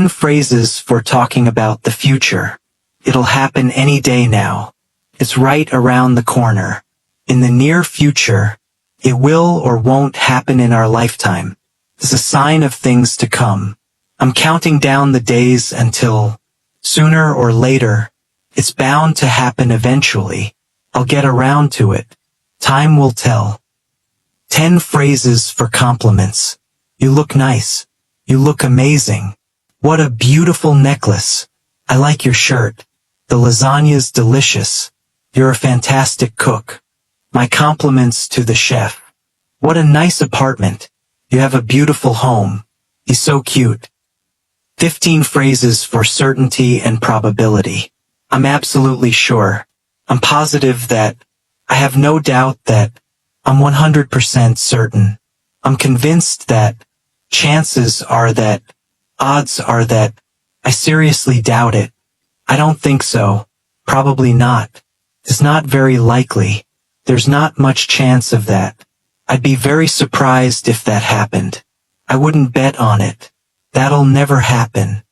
10 phrases for talking about the future. It'll happen any day now. It's right around the corner. In the near future, it will or won't happen in our lifetime. It's a sign of things to come. I'm counting down the days until, sooner or later, it's bound to happen eventually. I'll get around to it. Time will tell. 10 phrases for compliments. You look nice. You look amazing. What a beautiful necklace. I like your shirt. The lasagna's delicious. You're a fantastic cook. My compliments to the chef. What a nice apartment. You have a beautiful home. He's so cute. 15 phrases for certainty and probability. I'm absolutely sure. I'm positive that. I have no doubt that. I'm 100% certain. I'm convinced that. Chances are that. Odds are that. I seriously doubt it. I don't think so. Probably not. It's not very likely. There's not much chance of that. I'd be very surprised if that happened. I wouldn't bet on it. That'll never happen.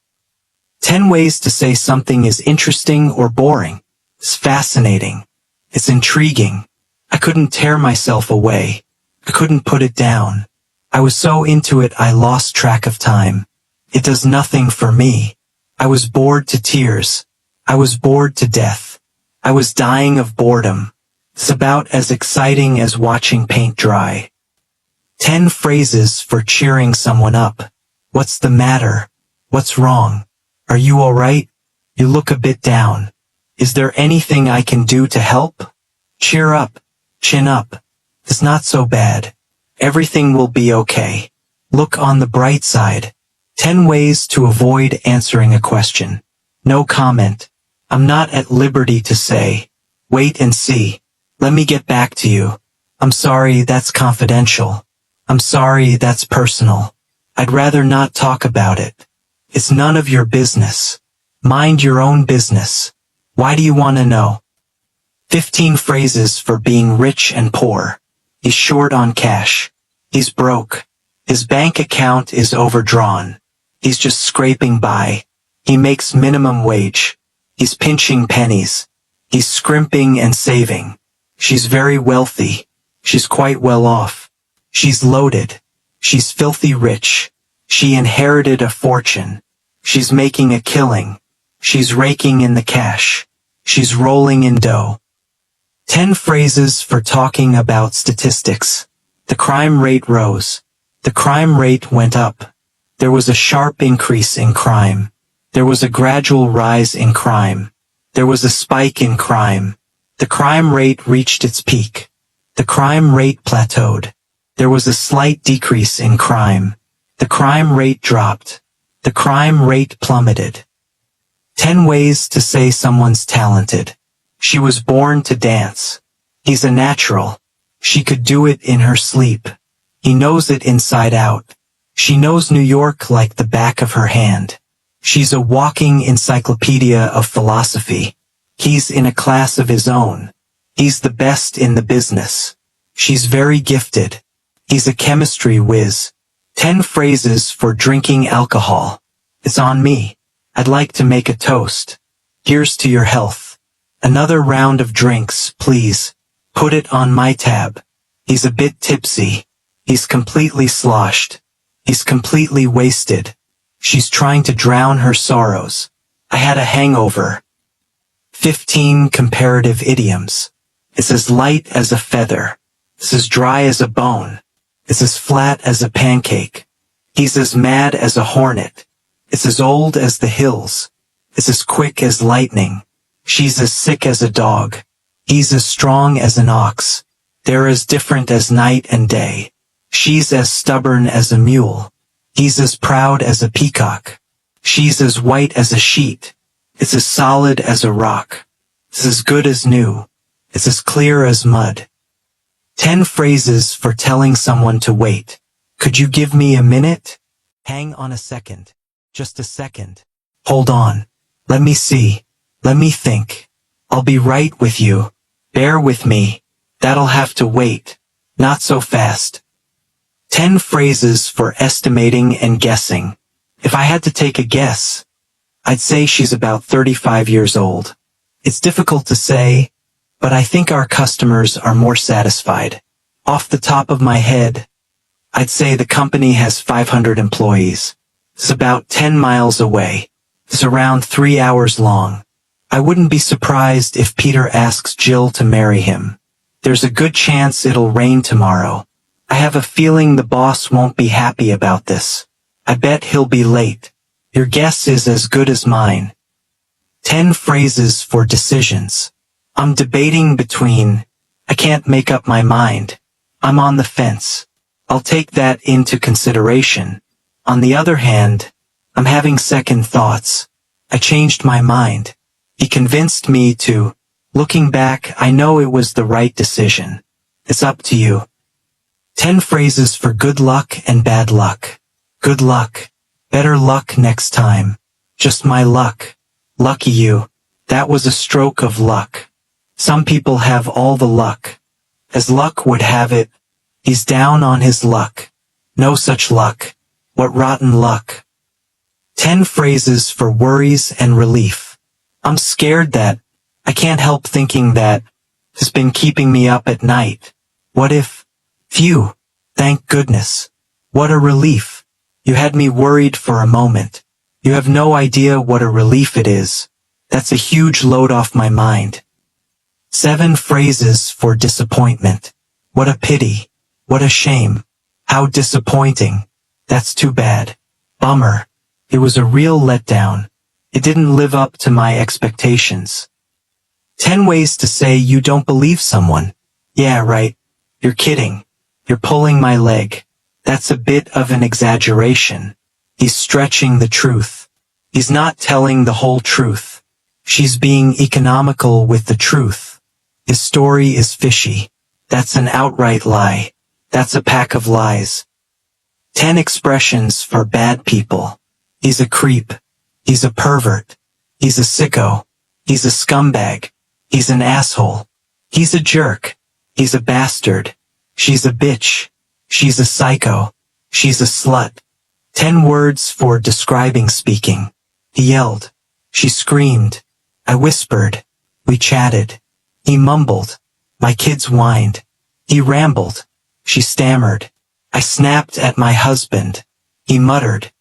10 ways to say something is interesting or boring. It's fascinating. It's intriguing. I couldn't tear myself away. I couldn't put it down. I was so into it I lost track of time. It does nothing for me. I was bored to tears. I was bored to death. I was dying of boredom. It's about as exciting as watching paint dry. 10 phrases for cheering someone up. What's the matter? What's wrong? Are you all right? You look a bit down. Is there anything I can do to help? Cheer up. Chin up. It's not so bad. Everything will be okay. Look on the bright side. 10 ways to avoid answering a question. No comment. I'm not at liberty to say. Wait and see. Let me get back to you. I'm sorry, that's confidential. I'm sorry, that's personal. I'd rather not talk about it. It's none of your business. Mind your own business. Why do you want to know? 15 phrases for being rich and poor. He's short on cash. He's broke. His bank account is overdrawn. He's just scraping by. He makes minimum wage. He's pinching pennies. He's scrimping and saving. She's very wealthy. She's quite well off. She's loaded. She's filthy rich. She inherited a fortune. She's making a killing. She's raking in the cash. She's rolling in dough. 10 phrases for talking about statistics. The crime rate rose. The crime rate went up. There was a sharp increase in crime. There was a gradual rise in crime. There was a spike in crime. The crime rate reached its peak. The crime rate plateaued. There was a slight decrease in crime. The crime rate dropped. The crime rate plummeted. 10 ways to say someone's talented. She was born to dance. He's a natural. She could do it in her sleep. He knows it inside out. She knows New York like the back of her hand. She's a walking encyclopedia of philosophy. He's in a class of his own. He's the best in the business. She's very gifted. He's a chemistry whiz. 10 phrases for drinking alcohol. It's on me. I'd like to make a toast. Here's to your health. Another round of drinks, please. Put it on my tab. He's a bit tipsy. He's completely sloshed. He's completely wasted. She's trying to drown her sorrows. I had a hangover. 15 comparative idioms. It's as light as a feather. It's as dry as a bone. It's as flat as a pancake. He's as mad as a hornet. It's as old as the hills. It's as quick as lightning. She's as sick as a dog. He's as strong as an ox. They're as different as night and day. She's as stubborn as a mule. He's as proud as a peacock. She's as white as a sheet. It's as solid as a rock. It's as good as new. It's as clear as mud. 10 phrases for telling someone to wait. Could you give me a minute? Hang on a second. Just a second. Hold on. Let me see. Let me think. I'll be right with you. Bear with me. That'll have to wait. Not so fast. 10 phrases for estimating and guessing. If I had to take a guess, I'd say she's about 35 years old. It's difficult to say, but I think our customers are more satisfied. Off the top of my head, I'd say the company has 500 employees. It's about 10 miles away. It's around 3 hours long. I wouldn't be surprised if Peter asks Jill to marry him. There's a good chance it'll rain tomorrow. I have a feeling the boss won't be happy about this. I bet he'll be late. Your guess is as good as mine. 10 phrases for decisions. I'm debating between, I can't make up my mind. I'm on the fence. I'll take that into consideration. On the other hand, I'm having second thoughts. I changed my mind. He convinced me to. Looking back, I know it was the right decision. It's up to you. 10 phrases for good luck and bad luck. Good luck. Better luck next time. Just my luck. Lucky you. That was a stroke of luck. Some people have all the luck. As luck would have it, he's down on his luck. No such luck. What rotten luck. 10 phrases for worries and relief. I'm scared that, I can't help thinking that, has been keeping me up at night. What if? Phew. Thank goodness. What a relief. You had me worried for a moment. You have no idea what a relief it is. That's a huge load off my mind. 7 phrases for disappointment. What a pity. What a shame. How disappointing. That's too bad. Bummer. It was a real letdown. It didn't live up to my expectations. 10 ways to say you don't believe someone. Yeah, right. You're kidding. You're pulling my leg. That's a bit of an exaggeration. He's stretching the truth. He's not telling the whole truth. She's being economical with the truth. His story is fishy. That's an outright lie. That's a pack of lies. 10 expressions for bad people. He's a creep. He's a pervert. He's a sicko. He's a scumbag. He's an asshole. He's a jerk. He's a bastard. She's a bitch. She's a psycho. She's a slut. 10 words for describing speaking. He yelled. She screamed. I whispered. We chatted. He mumbled. My kids whined. He rambled. She stammered. I snapped at my husband. He muttered.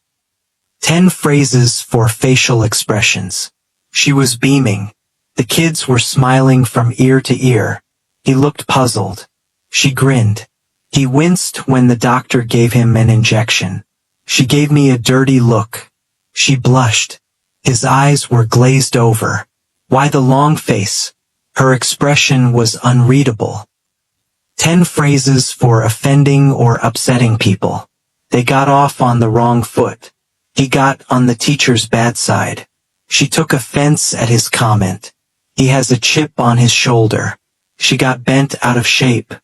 10 phrases for facial expressions. She was beaming. The kids were smiling from ear to ear. He looked puzzled. She grinned. He winced when the doctor gave him an injection. She gave me a dirty look. She blushed. His eyes were glazed over. Why the long face? Her expression was unreadable. 10 phrases for offending or upsetting people. They got off on the wrong foot. He got on the teacher's bad side. She took offense at his comment. He has a chip on his shoulder. She got bent out of shape.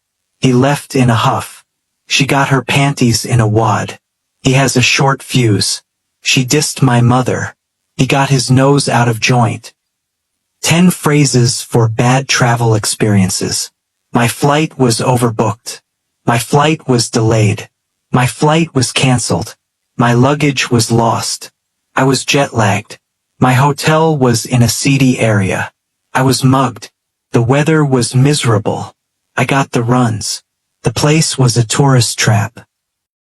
He left in a huff. She got her panties in a wad. He has a short fuse. She dissed my mother. He got his nose out of joint. 10 phrases for bad travel experiences. My flight was overbooked. My flight was delayed. My flight was canceled. My luggage was lost. I was jet-lagged. My hotel was in a seedy area. I was mugged. The weather was miserable. I got the runs. The place was a tourist trap.